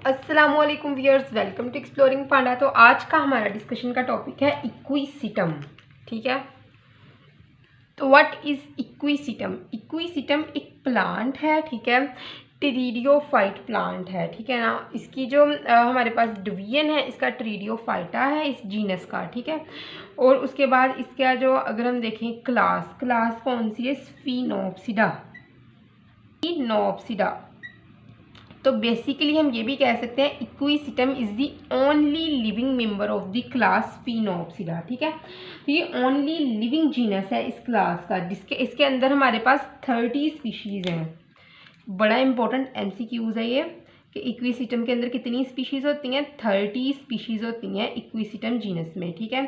अस्सलामुअलैकुम viewers, welcome to exploring पांडा। तो आज का हमारा डिस्कशन का टॉपिक है इक्विसिटम। ठीक है, तो व्हाट इज इक्विसिटम? इक्विसिटम एक प्लांट है, ठीक है, टेरिडोफाइट प्लांट है, ठीक है ना। इसकी जो हमारे पास डिवीजन है इसका टेरिडोफाइटा है इस जीनस का, ठीक है। और उसके बाद इसका जो अगर हम देखें क्लास कौन सी है? स्फिनोप्सिडा। तो बेसिकली हम ये भी कह सकते हैं Equisetum is the only living member of the class Sphenopsida, ठीक है। तो ये ओनली लिविंग जीनस है इस क्लास का, जिसके इसके अंदर हमारे पास 30 स्पीशीज हैं। बड़ा इंपॉर्टेंट एमसीक्यूज है ये कि इक्विसिटम के अंदर कितनी स्पीशीज होती हैं? 30 स्पीशीज होती हैं इक्विसिटम जीनस में, ठीक है।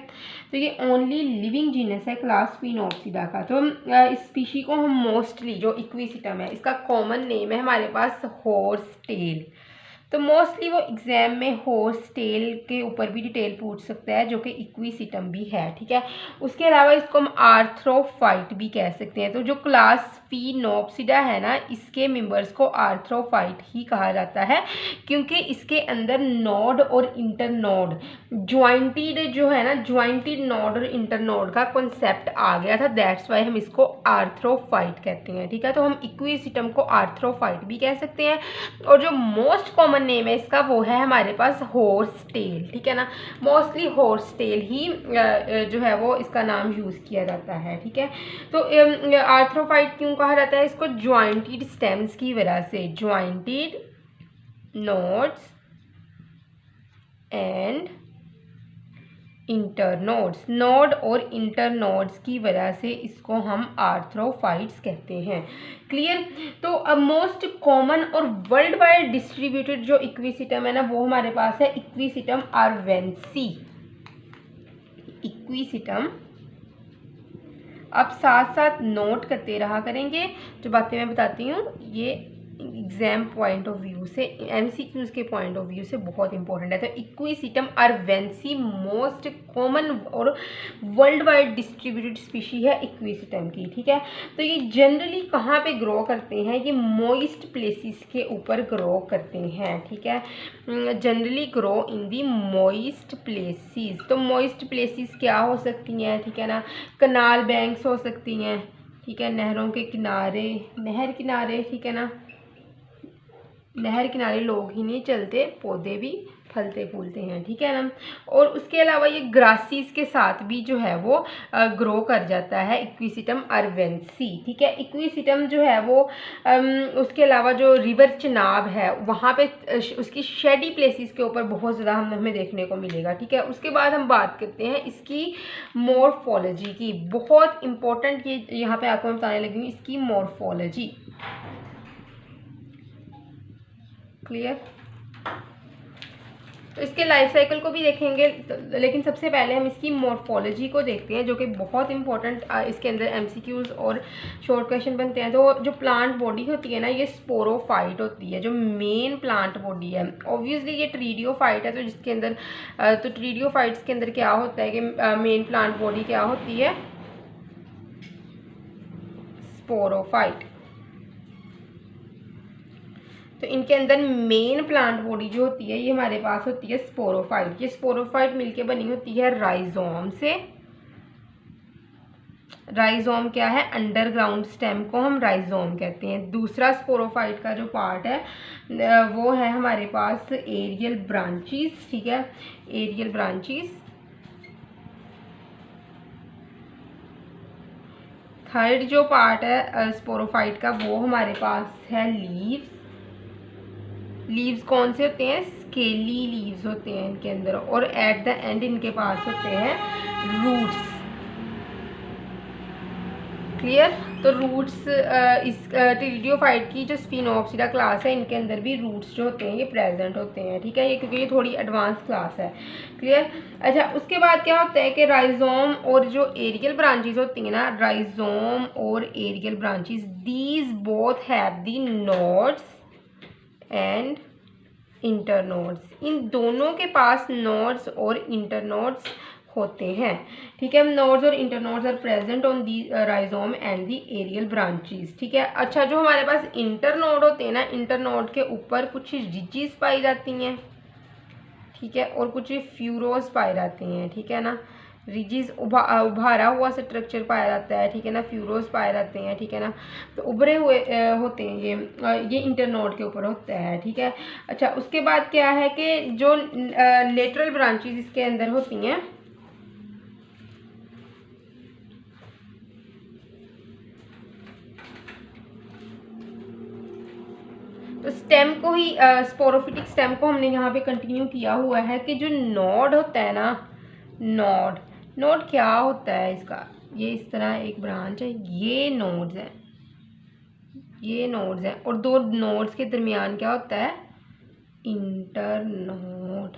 तो ये ओनली लिविंग जीनस है क्लास स्फिनोप्सिडा का। तो इस स्पीशी को हम मोस्टली, जो इक्विसिटम है इसका कॉमन नेम है हमारे पास हॉर्स टेल। तो मोस्टली वो एग्जाम में हॉर्स टेल के ऊपर भी डिटेल पूछ सकता है, जो कि इक्विसिटम भी है, ठीक है। उसके अलावा इसको हम आर्थ्रोफाइट भी कह सकते हैं। तो जो क्लास स्फिनोप्सिडा है ना, इसके मेंबर्स को आर्थ्रोफाइट ही कहा जाता है, क्योंकि इसके अंदर नोड और इंटरनोड ज्वाइंटेड जो है ना, ज्वाइंटेड नोड और इंटरनोड का कॉन्सेप्ट आ गया था। दैट्स वाई हम इसको आर्थ्रोफाइट कहते हैं, ठीक है। तो हम इक्विसिटम को आर्थ्रोफाइट भी कह सकते हैं। और जो मोस्ट कॉमन नेम है इसका वो है हमारे पास हॉर्स टेल, ठीक है ना। मोस्टली हॉर्स टेल ही जो है वो इसका नाम यूज़ किया जाता है, ठीक है। तो आर्थ्रोफाइट क्यों कहा जाता है इसको? ज्वाइंटेड स्टेम्स की वजह से, jointed nodes and internodes, node और इंटरनोड्स की वजह से इसको हम आर्थ्रोफाइट्स कहते हैं। क्लियर? तो अब मोस्ट कॉमन और वर्ल्ड वाइड डिस्ट्रीब्यूटेड जो इक्विसिटम है ना, वो हमारे पास है इक्विसिटम आर्वेंसी। इक्विसिटम, अब साथ साथ नोट करते रहा करेंगे जो बातें मैं बताती हूँ, ये एग्जाम पॉइंट ऑफ व्यू से, एमसीक्यूज के पॉइंट ऑफ व्यू से बहुत इंपॉर्टेंट है। तो इक्विसिटम आर्वेंसी मोस्ट कॉमन और वर्ल्ड वाइड डिस्ट्रीब्यूटेड स्पीशी है इक्विसिटम की, ठीक है। तो ये जनरली कहाँ पे ग्रो करते हैं? ये मॉइस्ट प्लेसेस के ऊपर ग्रो करते हैं, ठीक है। Generally grow in the moist places. तो मॉइस्ट प्लेसेस क्या हो सकती हैं, ठीक है ना? कनाल बैंक्स हो सकती हैं, ठीक है, नहरों के किनारे, नहर किनारे, ठीक है ना। नहर किनारे लोग ही नहीं चलते, पौधे भी फलते फूलते हैं, ठीक है ना। और उसके अलावा ये ग्रासीज के साथ भी जो है वो ग्रो कर जाता है इक्विसिटम आर्वेंसी, ठीक है। इक्विसिटम जो है वो उसके अलावा जो रिवर चिनाब है वहाँ पे उसकी शेडी प्लेसेस के ऊपर बहुत ज़्यादा हमें देखने को मिलेगा, ठीक है। उसके बाद हम बात करते हैं इसकी मॉर्फोलॉजी की। बहुत इंपॉर्टेंट ये यहाँ पे आपको मैं बताने लगी हूँ, इसकी मॉर्फोलॉजी। क्लियर? तो इसके लाइफ साइकिल को भी देखेंगे, लेकिन सबसे पहले हम इसकी मॉर्फोलॉजी को देखते हैं, जो कि बहुत इंपॉर्टेंट इसके अंदर एमसीक्यूज और शॉर्ट क्वेश्चन बनते हैं। तो जो प्लांट बॉडी होती है ना, ये स्पोरोफाइट होती है, जो मेन प्लांट बॉडी है। ऑब्वियसली ये टेरिडोफाइट है, तो जिसके अंदर तो टेरिडोफाइट्स के अंदर क्या होता है कि मेन प्लांट बॉडी क्या होती है? स्पोरोफाइट। तो इनके अंदर मेन प्लांट बॉडी जो होती है ये हमारे पास होती है स्पोरोफाइट। ये स्पोरोफाइट मिलके बनी होती है राइजोम से। राइजोम क्या है? अंडरग्राउंड स्टेम को हम राइजोम कहते हैं। दूसरा स्पोरोफाइट का जो पार्ट है वो है हमारे पास एरियल ब्रांचेस, ठीक है, एरियल ब्रांचेस। थर्ड जो पार्ट है स्पोरोफाइट का वो हमारे पास है लीव्स। लीव्स कौन से होते हैं? स्केली लीव्स होते हैं इनके अंदर। और एट द एंड इनके पास होते हैं रूट्स। क्लियर? तो रूट्स इस टेरिडोफाइट की जो स्फिनोप्सिडा क्लास है, इनके अंदर भी रूट्स जो होते हैं ये प्रेजेंट होते हैं, ठीक है, ये क्योंकि ये थोड़ी एडवांस क्लास है। क्लियर? अच्छा, उसके बाद क्या होता है कि राइजोम और जो एरियल ब्रांचेस होती हैं ना, राइजोम और aerial branches, these both have the nodes and internodes. इन दोनों के पास नोड्स और इंटरनोड्स होते हैं। ठीक है, नोड्स और internodes are present on the rhizome and the aerial branches. ठीक है, अच्छा जो हमारे पास इंटरनोड होते हैं ना, इंटरनोड के ऊपर कुछ रिजिस पाई जाती हैं, ठीक है, और कुछ फ्यूरोस पाए जाते हैं। ठीक है ना, रिजिस उभारा हुआ स्ट्रक्चर पाया जाता है, ठीक है ना, फ्यूरोस पाए जाते हैं, ठीक है ना, तो उभरे हुए होते हैं ये इंटरनोड के ऊपर होता है। ठीक है, अच्छा उसके बाद क्या है कि जो लेटरल ब्रांचेस इसके अंदर होती हैं, तो स्टेम को ही स्पोरोफिटिक स्टेम को हमने यहाँ पे कंटिन्यू किया हुआ है कि जो नोड होता है ना, नोड नोड क्या होता है इसका, ये इस तरह एक ब्रांच है, ये नोड्स हैं, ये नोड्स हैं, और दो नोड्स के दरमियान क्या होता है, इंटरनोड।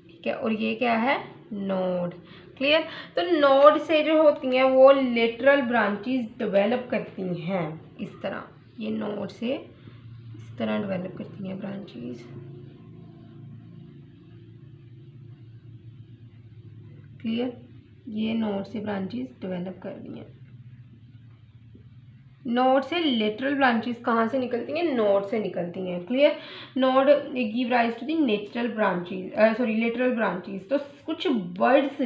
ठीक है, और ये क्या है, नोड। क्लियर, तो नोड से जो होती हैं वो लेटरल ब्रांचेस डेवलप करती हैं इस तरह, ये नोड से इस तरह डेवलप करती हैं ब्रांचेस। क्लियर, ये नोड से ब्रांचेस डेवलप कर रही हैं। नोड से लेटरल ब्रांचेस कहाँ से निकलती हैं, नोड से निकलती हैं। Clear, node give rise to the natural branches, sorry lateral branches. तो कुछ बर्ड्स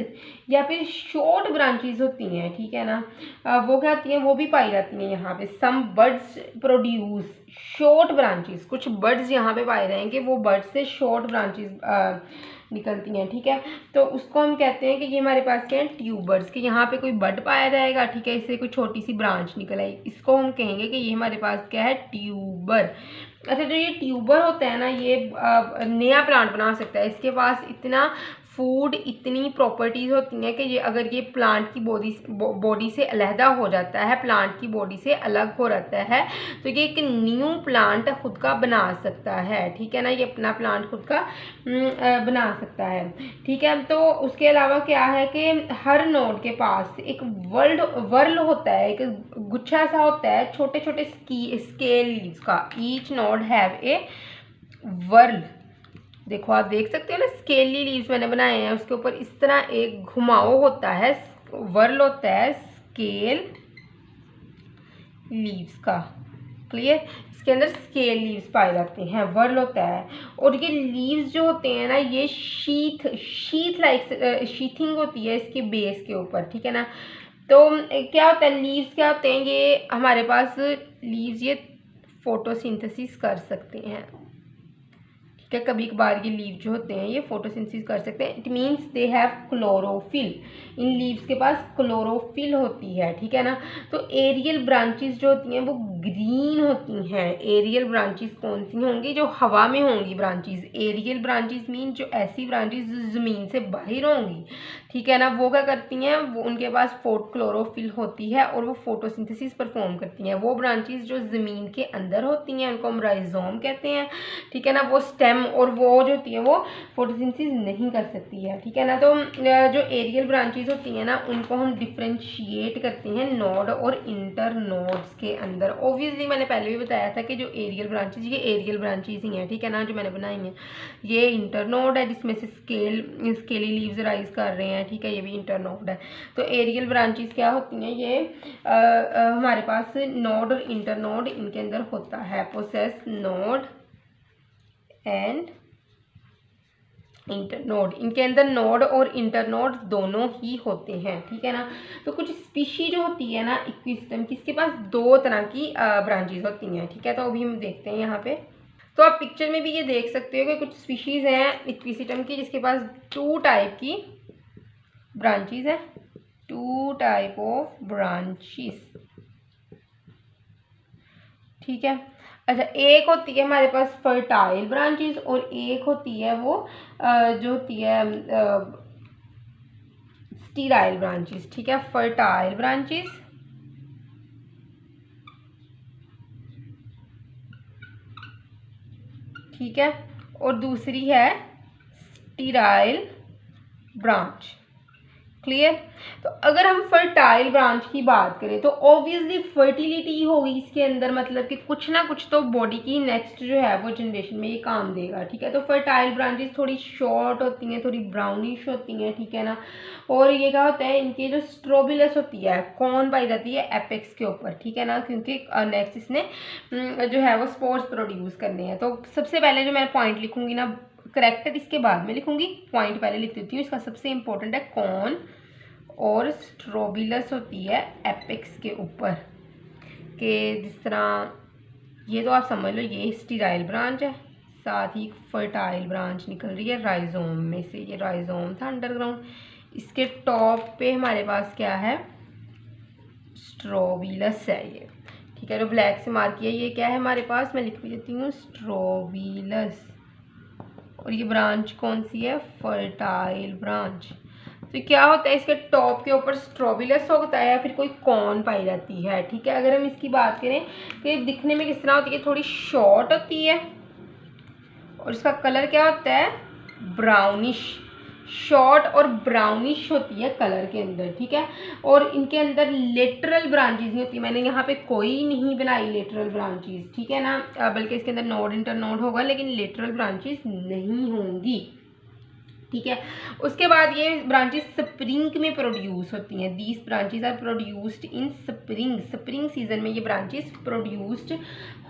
या फिर शॉर्ट ब्रांचेस होती हैं, ठीक है ना, वो क्या होती हैं, वो भी पाई जाती हैं यहाँ पे। Some buds produce short branches, कुछ बर्ड्स यहाँ पे पाए जाएंगे, वो बर्ड्स से शॉर्ट ब्रांचेस निकलती हैं। ठीक है, तो उसको हम कहते हैं कि ये हमारे पास क्या है, ट्यूबर्स, कि यहाँ पे कोई बड पाया जाएगा, ठीक है, इससे कोई छोटी सी ब्रांच निकल आई, इसको हम कहेंगे कि ये हमारे पास क्या है, ट्यूबर। अच्छा, जो ये ट्यूबर होता है ना, ये नया प्लांट बना सकता है, इसके पास इतना फूड, इतनी प्रॉपर्टीज़ होती हैं कि ये अगर ये प्लांट की बॉडी से अलहदा हो जाता है, प्लांट की बॉडी से अलग हो जाता है, तो ये एक न्यू प्लांट खुद का बना सकता है। ठीक है ना, ये अपना प्लांट खुद का बना सकता है। ठीक है, तो उसके अलावा क्या है कि हर नोड के पास एक वर्ल होता है, एक गुच्छा सा होता है छोटे छोटे स्केल लीव्स का। Each node have a whorl, देखो आप देख सकते हो ना, स्केली लीव्स मैंने बनाए हैं, उसके ऊपर इस तरह एक घुमाव होता है, वर्ल होता है स्केल लीव्स का। क्लियर, इसके अंदर स्केल लीव्स पाए जाते हैं, वर्ल होता है, और ये लीव्स जो होते हैं ना, ये शीथ लाइक शीथिंग होती है इसके बेस के ऊपर। ठीक है ना, तो क्या होता है, लीव्स क्या होते हैं, ये हमारे पास लीव्स ये फोटोसिंथेसिस कर सकते हैं। ठीक है, कभी कभार ये लीव जो होते हैं ये फोटोसिंथेसिस कर सकते हैं। It means they have chlorophyll, in leaves के पास क्लोरोफिल होती है। ठीक है ना, तो एरियल ब्रांचेस जो होती हैं वो ग्रीन होती हैं। एरियल ब्रांचेस कौन सी होंगी, जो हवा में होंगी ब्रांचेस। एरियल ब्रांचेस मीन जो ऐसी ब्रांचेस जो ज़मीन से बाहर होंगी, ठीक है ना, वो क्या करती हैं, वो उनके पास क्लोरोफिल होती है और वो फोटोसिंथेसिस परफॉर्म करती हैं। वो ब्रांचेस जो ज़मीन के अंदर होती हैं उनको हम राइजोम कहते हैं। ठीक है ना, वो स्टेम और वो जो होती है वो फोटोसिंथेसिस नहीं कर सकती है। ठीक है ना, तो जो एरियल ब्रांचेस होती हैं ना, उनको हम डिफ्रेंशिएट करते हैं नोड और इंटर नोड्स के अंदर। ऑब्वियसली मैंने पहले भी बताया था कि जो एरियल ब्रांचेस, ये एरियल ब्रांचेस ही हैं, ठीक है ना, जो मैंने बनाई हैं। ये इंटर नोड है जिसमें से स्केली लीव्स राइज कर रहे हैं, ठीक है, ये भी इंटर नोड है। तो एरियल ब्रांचेस क्या होती हैं, ये हमारे पास नोड और इंटर नोड इनके अंदर होता है। पोसेस नोड एंड इंटरनोड, इनके अंदर नोड और इंटरनोड दोनों ही होते हैं। ठीक है ना, तो कुछ स्पीशी जो होती है ना इक्विसिस्टम की, इसके पास दो तरह की ब्रांचेस होती हैं। ठीक है, तो अभी हम देखते हैं यहाँ पे। तो आप पिक्चर में भी ये देख सकते हो कि कुछ स्पीशीज़ हैं इक्विसिस्टम की जिसके पास टू टाइप की ब्रांचेस है, टू टाइप ऑफ ब्रांचेस। ठीक है, अच्छा, एक होती है हमारे पास फर्टाइल ब्रांचेस और एक होती है वो जो होती है स्टीराइल ब्रांचेस। ठीक है, फर्टाइल ब्रांचेस, ठीक है, और दूसरी है स्टीराइल ब्रांच। क्लियर। तो अगर हम फर्टाइल ब्रांच की बात करें तो ऑब्वियसली फर्टिलिटी होगी इसके अंदर, मतलब कि कुछ ना कुछ तो बॉडी की नेक्स्ट जो है वो जनरेशन में ये काम देगा, ठीक है। तो फर्टाइल ब्रांचेस थोड़ी शॉर्ट होती हैं, थोड़ी ब्राउनिश होती हैं, ठीक है ना। और ये क्या होता है, इनकी जो स्ट्रोबिलस होती है कौन पाई जाती है एपेक्स के ऊपर, ठीक है ना, क्योंकि नेक्स्ट इसने जो है वो स्पोर्स प्रोड्यूस करने हैं। तो सबसे पहले जो मैं पॉइंट लिखूंगी ना, करेक्टर इसके बाद में लिखूंगी, पॉइंट पहले लिख देती हूँ। इसका सबसे इंपॉर्टेंट है कॉन और स्ट्रोबिलस होती है एपेक्स के ऊपर, के जिस तरह ये तो आप समझ लो ये स्टीराइल ब्रांच है, साथ ही फर्टाइल ब्रांच निकल रही है राइजोम में से। ये राइजोम था अंडरग्राउंड, इसके टॉप पे हमारे पास क्या है, स्ट्रोबिलस है ये, ठीक है। जो ब्लैक से मार्क किया ये क्या है हमारे पास, मैं लिख भी देती हूँ स्ट्रोबिलस। और ये ब्रांच कौन सी है, फर्टाइल ब्रांच। तो क्या होता है, इसके टॉप के ऊपर स्ट्रोबिलस होता है या फिर कोई कॉन पाई जाती है, ठीक है। अगर हम इसकी बात करें तो ये दिखने में किस तरह होती है, थोड़ी शॉर्ट होती है और इसका कलर क्या होता है, ब्राउनिश, शॉर्ट और ब्राउनिश होती है कलर के अंदर, ठीक है। और इनके अंदर लेटरल ब्रांचेज नहीं होती, मैंने यहाँ पे कोई नहीं बनाई लेटरल ब्रांचेज, ठीक है ना, बल्कि इसके अंदर नोड इंटर नोड होगा लेकिन लेटरल ब्रांचेज नहीं होंगी, ठीक है। उसके बाद ये ब्रांचेस स्प्रिंग में प्रोड्यूस होती हैं। These branches are produced in spring, spring season में ये ब्रांचेस प्रोड्यूस्ड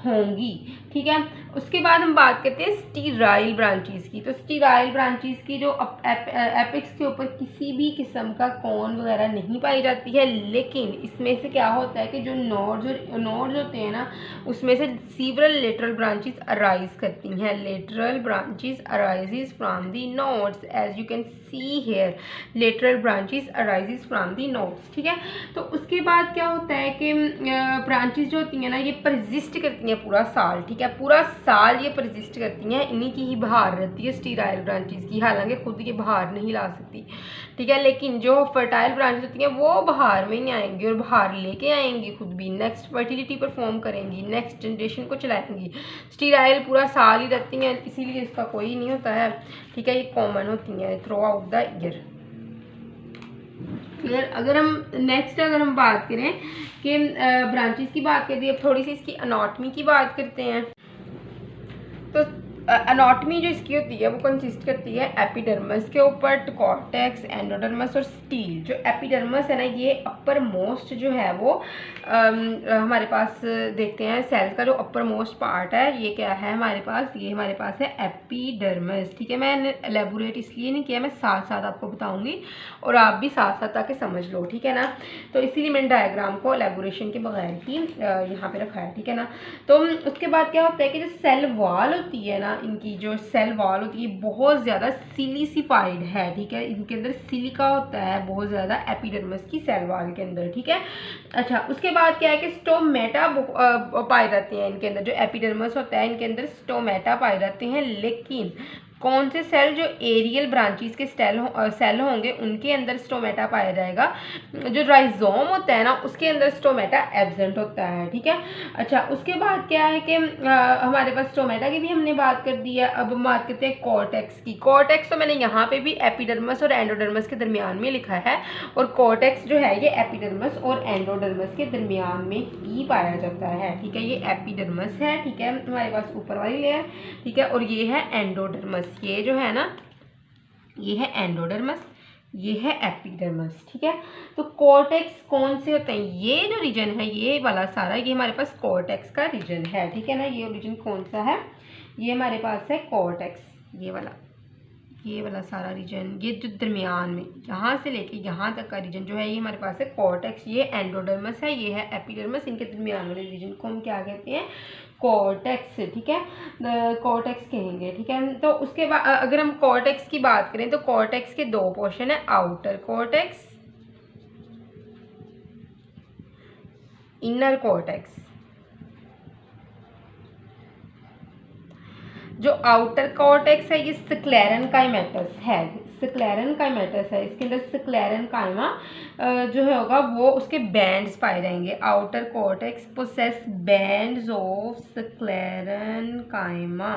होंगी, ठीक है। उसके बाद हम बात करते हैं स्टीराइल ब्रांचेस की। तो स्टीराइल ब्रांचेस की जो एपेक्स के ऊपर किसी भी किस्म का कॉन वगैरह नहीं पाई जाती है, लेकिन इसमें से क्या होता है कि जो नोड्स होते हैं ना, उसमें से सीवरल लेटरल ब्रांचेस अराइज करती हैं। Lateral branches arises from the nodes, as you can see here, lateral branches arises from the nodes, ठीक है। तो उसके बाद क्या होता है कि ब्रांचेस जो होती हैं ना ये परसिस्ट करती हैं पूरा साल, ठीक है। पूरा साल ये परसिस्ट करती हैं, इन्हीं की ही बहार रहती है स्टीराइल ब्रांचेस की, हालांकि खुद ये बहार नहीं ला सकती, ठीक है। लेकिन जो फर्टाइल ब्रांचेस होती हैं वो बहार में नहीं आएंगी और बहार लेके आएंगी, खुद भी नेक्स्ट फर्टिलिटी परफॉर्म करेंगी, नेक्स्ट जनरेशन को चलाएंगी। स्टीराइल पूरा साल ही रहती हैं, इसीलिए इसका कोई नहीं होता है, ठीक है। ये कॉमन होती हैं through out the year, clear. अगर हम बात करें कि ब्रांचेस की बात करते हैं, थोड़ी सी इसकी अनाटमी की बात करते हैं। तो अनाटमी जो इसकी होती है वो कंसिस्ट करती है एपिडर्मस के ऊपर, कॉर्टेक्स, एंडोडर्मस और स्टील। जो एपिडर्मस है ना ये अपर मोस्ट जो है वो हमारे पास देखते हैं सेल का जो अपर मोस्ट पार्ट है ये क्या है हमारे पास, ये हमारे पास है एपिडर्मस, ठीक है। मैंने एलेबोरेट इसलिए नहीं किया, मैं साथ साथ आपको बताऊंगी और आप भी साथ साथ आके समझ लो, ठीक है ना। तो इसीलिए मैंने डायग्राम को एलेबोरेशन के बगैर ही यहाँ पे रखा है, ठीक है ना। तो उसके बाद क्या होता है कि जो सेल वॉल होती है ना, इनकी जो सेल वॉल होती है बहुत ज़्यादा सिलिसिफाइड है, ठीक है। इनके अंदर सिलिका होता है बहुत ज़्यादा एपिडर्मस की सेल वॉल के अंदर, ठीक है। अच्छा, उसके बाद क्या है कि स्टोमेटा पाए जाते हैं इनके अंदर, जो एपिडर्मस होता है इनके अंदर स्टोमेटा पाए जाते हैं। लेकिन कौन से सेल, जो एरियल ब्रांचेस के सेल होंगे उनके अंदर स्टोमेटा पाया जाएगा। जो राइजोम होता है ना उसके अंदर स्टोमेटा एब्सेंट होता है, ठीक है। अच्छा, उसके बाद क्या है कि हमारे पास स्टोमेटा की भी हमने बात कर दी है। अब हम बात करते हैं कॉर्टेक्स की। कॉर्टेक्स तो मैंने यहाँ पे भी एपिडर्मस और एंडोडर्मस के दरमियान में लिखा है, और कॉर्टेक्स जो है ये एपिडर्मस और एंडोडर्मस के दरमियान में ही पाया जाता है, ठीक है। ये एपिडर्मस है, ठीक है, हमारे पास ऊपर वाली लेयर, ठीक है, और ये है एंडोडर्मस। ये जो है ना ये है एंडोडर्मस, ये है एपिडर्मस, ठीक है। तो कॉर्टेक्स कौन से होते हैं, ये जो रीजन है ये वाला सारा ये हमारे पास कॉर्टेक्स का रीजन है, ठीक है ना। ये रीजन कौन सा है, ये हमारे पास है कॉर्टेक्स, ये वाला सारा रीजन, ये जो दरमियान में यहाँ से लेके यहाँ तक का रीजन जो है ये हमारे पास है कॉर्टेक्स। ये एंडोडर्मस है, ये है एपिडर्मस, इनके दरमियान वाले रीजन को हम क्या कहते हैं, कॉर्टेक्स, ठीक है, कॉर्टेक्स कहेंगे, ठीक है। तो उसके बाद अगर हम कॉर्टेक्स की बात करें तो कॉर्टेक्स के दो पोर्शन है, आउटर कॉर्टेक्स, इनर कॉर्टेक्स। जो आउटर कॉर्टेक्स है ये स्क्लेरेनकाइमेटस है, स्क्लेरेनकाइमेटस है, इसके अंदर स्क्लेरेनकाइमा जो है होगा वो उसके बैंड्स पाए जाएंगे। Outer cortex possess bands of sclerenchyma.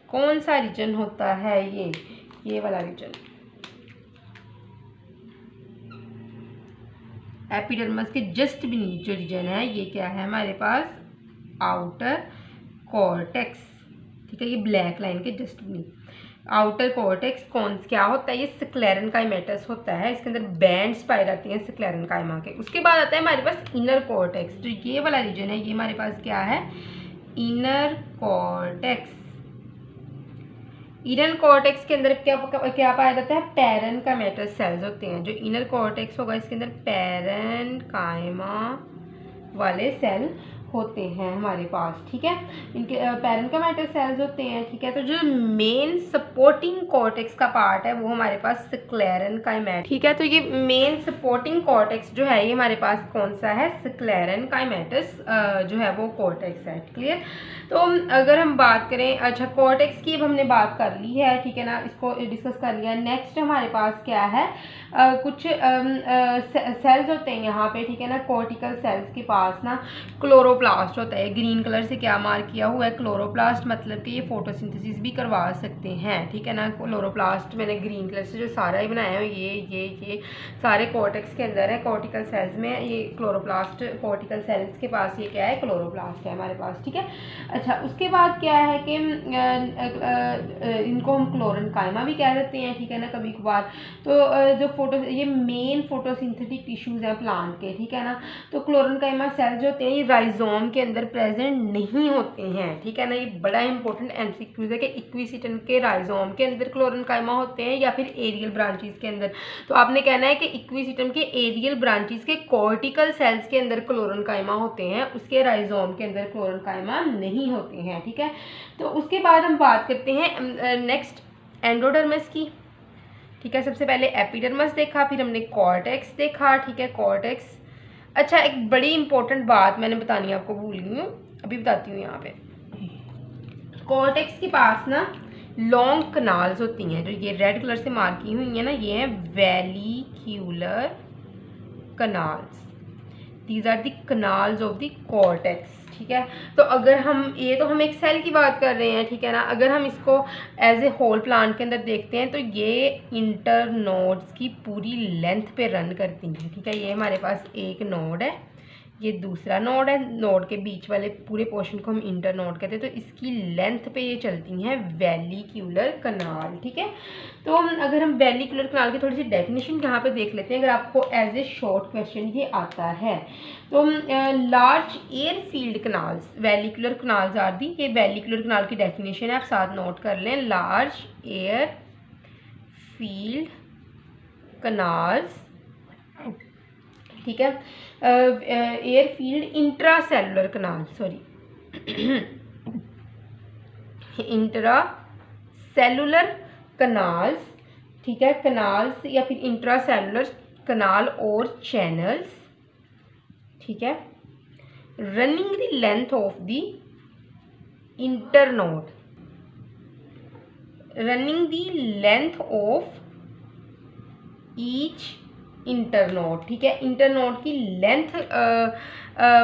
कौन सा रीजन होता है ये वाला रीजन, एपिडर्मस के जस्ट बीनीथ जो रीजन है ये क्या है हमारे पास, आउटर कॉर्टेक्स। ठीक है, ये ब्लैक लाइन के जस्ट बीनीथ आउटर कॉर्टेक्स कौन क्या होता है, ये स्क्लेरेनकाइमेटस होता है। इसके अंदर बैंड्स पाए जाते हैं स्क्लेरेनकाइमा के। उसके बाद आता है हमारे पास इनर कॉर्टेक्स, जो ये वाला रीजन है ये हमारे पास क्या है, इनर कॉर्टेक्स। इनर कॉर्टेक्स के अंदर क्या पाया जाता है, पैरेनकाइमेटस सेल्स होते हैं। जो इनर कॉर्टेक्स होगा इसके अंदर पैरेनकाइमा वाले सेल होते हैं हमारे पास। ठीक है, इनके पैरेनकाइमेटस सेल्स होते हैं। ठीक है, तो जो मेन सपोर्टिंग कॉर्टेक्स का पार्ट है वो हमारे पास स्क्लेरेनकाइमेटस। ठीक है, तो ये मेन सपोर्टिंग कॉर्टेक्स जो है ये हमारे पास कौन सा है, स्क्लेरेनकाइमेटस जो है वो कॉर्टेक्स है। क्लियर। तो अगर हम बात करें, अच्छा कॉर्टेक्स की अब हमने बात कर ली है, ठीक है ना, इसको डिस्कस कर लिया। नेक्स्ट हमारे पास क्या है, कुछ सेल्स होते हैं यहाँ पे, ठीक है ना, कॉर्टिकल सेल्स के पास ना क्लोरोप्लास्ट होता है। ग्रीन कलर से क्या मार्क किया हुआ है, क्लोरोप्लास्ट, मतलब कि ये फोटोसिंथेसिस भी करवा सकते हैं। ठीक है ना, क्लोरोप्लास्ट मैंने ग्रीन कलर से जो सारा ही बनाया है ये सारे कॉर्टेक्स के अंदर है। कॉर्टिकल सेल्स में ये क्लोरोप्लास्ट, कॉर्टिकल सेल्स के पास ये क्या है, क्लोरोप्लास्ट है हमारे पास। ठीक है, अच्छा उसके बाद क्या है कि इनको हम क्लोरेनकाइमा भी कह देते हैं। ठीक है ना, कभी कभार। तो जो ये मेन फोटोसिंथेटिक टिश्यूज हैं प्लांट के। ठीक है ना, तो क्लोरेनकाइमा सेल्स जो होते हैं ये राइजोम के अंदर प्रेजेंट नहीं होते हैं। ठीक है ना, ये बड़ा इंपॉर्टेंट एमसीक्यूज है कि इक्विसिटन के राइजोम के अंदर क्लोरेनकाइमा होते हैं या फिर एरियल ब्रांचेस के अंदर। तो आपने कहना है कि इक्विसिटम के एरियल ब्रांचेस के कॉर्टिकल सेल्स के अंदर क्लोरेनकाइमा होते हैं, उसके राइजोम के अंदर क्लोरेनकाइमा नहीं होते हैं। ठीक है, तो उसके बाद हम बात करते हैं नेक्स्ट एंडोडर्मिस की। ठीक है, सबसे पहले एपिडर्मिस देखा, फिर हमने कॉर्टेक्स देखा। ठीक है, कॉर्टेक्स। अच्छा एक बड़ी इंपॉर्टेंट बात मैंने बतानी आपको भूल गई हूँ, अभी बताती हूँ। यहाँ पे कॉर्टेक्स के पास ना लॉन्ग कनाल्स होती हैं, जो ये रेड कलर से मार्क की हुई है ना, ये है vallecular canals. These are the canals of the cortex. ठीक है, तो अगर हम हम एक सेल की बात कर रहे हैं। ठीक है ना, अगर हम इसको एज ए होल प्लांट के अंदर देखते हैं तो ये इंटर नोड्स की पूरी लेंथ पे रन करती हैं। ठीक है, ये हमारे पास एक नोड है, ये दूसरा नोड है, नोड के बीच वाले पूरे पोर्शन को हम इंटर नोड कहते हैं। तो इसकी लेंथ पे ये चलती हैं वेलिक्यूलर कनाल। ठीक है, तो अगर हम वेलिक्यूलर कनाल की थोड़ी सी डेफिनेशन यहाँ पे देख लेते हैं, अगर आपको एज ए शॉर्ट क्वेश्चन ये आता है। तो large air filled canals, vallecular canals are the, ये वेलिक्यूलर कनाल की डेफिनेशन है, आप साथ नोट कर लें। लार्ज एयर फील्ड कनाल्स, ठीक है, एयर फील्ड इंट्रासेलुलर कनाल, इंट्रासेलुलर कनाल्स। ठीक है, कनाल्स या फिर इंट्रासेलुलर कनाल और चैनल्स। ठीक है, running the length of the internode, running the length of each internode. ठीक है, इंटरनोड की लेंथ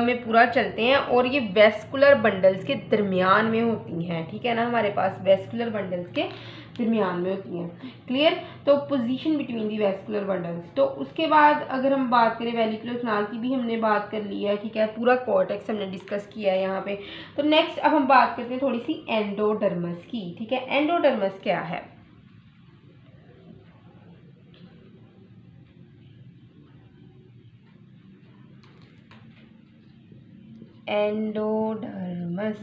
में पूरा चलते हैं और ये वेस्कुलर बंडल्स के दरमियान में होती हैं। ठीक है ना, हमारे पास वेस्कुलर बंडल्स के दरमियान में होती हैं। क्लियर। तो position between the vascular bundles. तो उसके बाद अगर हम बात करें वेलिकुलर कनाल की भी हमने बात कर ली है। ठीक है, पूरा कॉर्टेक्स हमने डिस्कस किया है यहाँ पे। तो नेक्स्ट अब हम बात करते हैं थोड़ी सी एंडोडर्मस की। ठीक है, एंडोडर्मस क्या है? एंडोडर्मस,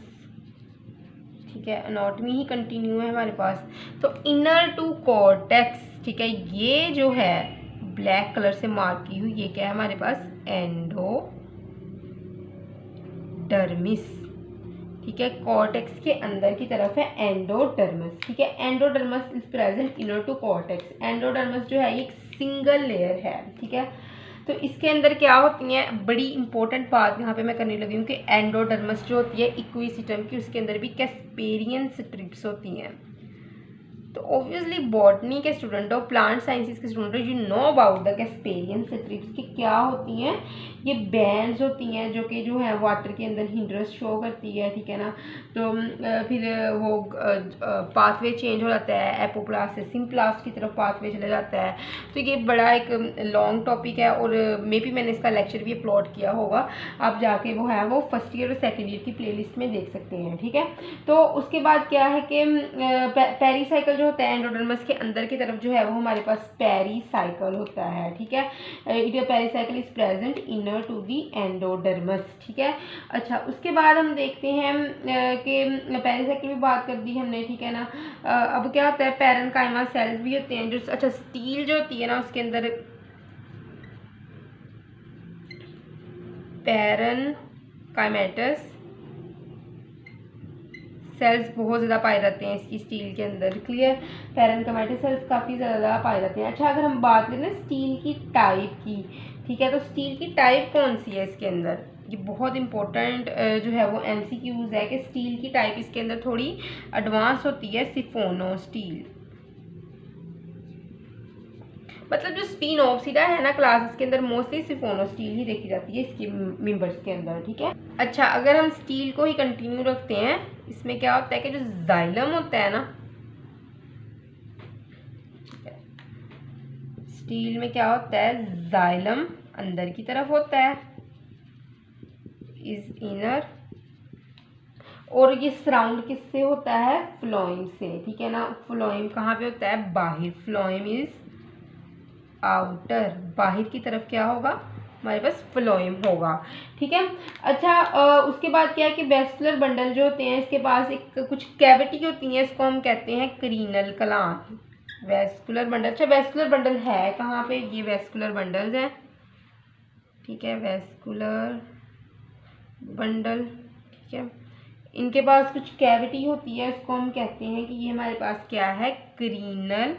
ठीक है, एनाटॉमी ही कंटिन्यू है हमारे पास। तो इनर टू कॉर्टेक्स, ठीक है, ये जो है ब्लैक कलर से मार्क की हुई, ये क्या है हमारे पास? एंडोडर्मिस। ठीक है, कॉर्टेक्स के अंदर की तरफ है एंडोडर्मस। ठीक है, endodermis is present inner to cortex. Endodermis जो है एक सिंगल लेयर है। ठीक है, तो इसके अंदर क्या होती हैं, बड़ी इंपॉर्टेंट बात यहाँ पे मैं करने लगी हूँ कि एंडोडर्मस जो होती है इक्विसिटम की, उसके अंदर भी कैस्पेरियन स्ट्रिप्स होती हैं। तो ऑब्वियसली बॉटनी के स्टूडेंट हो, प्लांट साइंसेस के स्टूडेंट हो, you know about the Casparian strips की क्या होती हैं, ये बैंड्स होती हैं जो कि जो है वाटर के अंदर हिंड्रेंस शो करती है, ठीक है ना। तो फिर वो पाथवे चेंज हो जाता है, एपोप्लास्ट से सिम्प्लास्ट की तरफ पाथवे चला जाता है। तो ये बड़ा एक लॉन्ग टॉपिक है और मे बी मैंने इसका लेक्चर भी अपलोड किया होगा, आप जाके वो है वो फर्स्ट ईयर और सेकेंड ईयर की प्लेलिस्ट में देख सकते हैं, ठीक है। तो उसके बाद क्या है कि पेरीसाइकिल जो होता है एंडोडर्मस के अंदर की तरफ जो है वो हमारे पास पेरीसाइकिल होता है, ठीक है। It pericycle is present inner to the endodermis, ठीक है। अच्छा, उसके बाद हम देखते हैं कि पेरीसाइकिल भी बात कर दी हमने, ठीक है ना। अब क्या होता है, पैरेनकाइमा सेल्स भी होते हैं जो, अच्छा स्टील जो होती है ना उसके अंदर पैरेनकाइमेटस सेल्स बहुत ज़्यादा पाए जाते हैं इसकी स्टील के अंदर, क्लियर। पैरेनकाइमेटस सेल्स काफ़ी ज़्यादा पाए जाते हैं। अच्छा, अगर हम बात करें ना स्टील की टाइप की, ठीक है, तो स्टील की टाइप कौन सी है इसके अंदर, ये बहुत इंपॉर्टेंट जो है वो MCQs है कि स्टील की टाइप इसके अंदर थोड़ी एडवांस होती है, सिफोनो स्टील। मतलब जो स्पिनोप्सिडा है ना क्लासेस के अंदर मोस्टली सिफोनो स्टील ही देखी जाती है इसके मेंबर्स के अंदर, ठीक है। अच्छा, अगर हम स्टील को ही कंटिन्यू रखते हैं, इसमें क्या होता है कि जो जाइलम होता है ना, स्टील में क्या होता है, जाइलम अंदर की तरफ होता है, इज इनर, और ये सराउंड किससे होता है, फ्लोएम से, ठीक है ना। फ्लोएम कहाँ पे होता है, बाहर, फ्लोएम इज आउटर, बाहर की तरफ क्या होगा हमारे पास, फ्लोएम होगा, ठीक है। अच्छा, उसके बाद क्या है कि वेस्कुलर बंडल जो होते हैं इसके पास एक कुछ कैविटी होती है, इसको हम कहते हैं क्रीनल कलान, वेस्कुलर बंडल। अच्छा, वेस्कुलर बंडल है कहाँ पे, ये वेस्कुलर बंडल्स हैं, ठीक है, वेस्कुलर बंडल, ठीक है। इनके पास कुछ कैविटी होती है, इसको हम कहते हैं कि ये हमारे पास क्या है, क्रीनल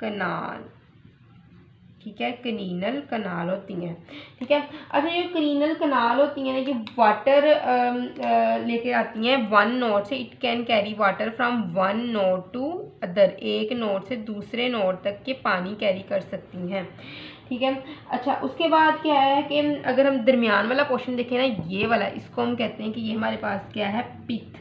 कनाल, ठीक है, क्रीनल कनाल होती हैं, ठीक है। अच्छा, ये क्रीनल कनाल होती हैं ना, ये वाटर लेके आती हैं वन नोड से, it can carry water from one node to other, एक नोड से दूसरे नोड तक के पानी कैरी कर सकती हैं, ठीक है। अच्छा, उसके बाद क्या है कि अगर हम दरमियान वाला पोर्शन देखें ना, ये वाला, इसको हम कहते हैं कि ये हमारे पास क्या है, पिथ,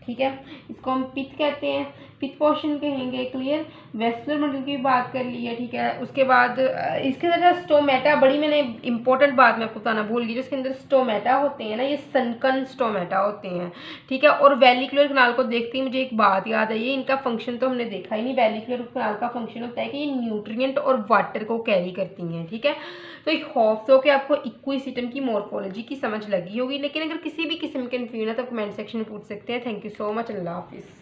ठीक है, इसको हम पिथ कहते हैं, पिथ पोर्शन कहेंगे, क्लियर। वेस्कुलर बंडल की भी बात कर ली है, ठीक है। उसके बाद इसके अंदर स्टोमेटा, बड़ी मैंने इंपॉर्टेंट बात मैं आपको बताना भूल गई, जो इसके अंदर स्टोमेटा होते हैं ना, ये सनकन स्टोमेटा होते हैं, ठीक है। और वेलिकुलर कनाल को देखते ही मुझे एक बात याद आई, इनका फंक्शन तो हमने देखा ही नहीं। वेलिकुलर कनाल का फंक्शन होता है कि ये न्यूट्रिएंट और वाटर को कैरी करती हैं, ठीक है। तो एक होप सो कि आपको इक्विसिस्टम की मॉर्फोलॉजी की समझ लगी होगी, लेकिन अगर किसी भी किस्म के कन्फ्यूजन है तो कमेंट सेक्शन में पूछ सकते हैं। थैंक यू सो मच, अल्लाह हाफिज़।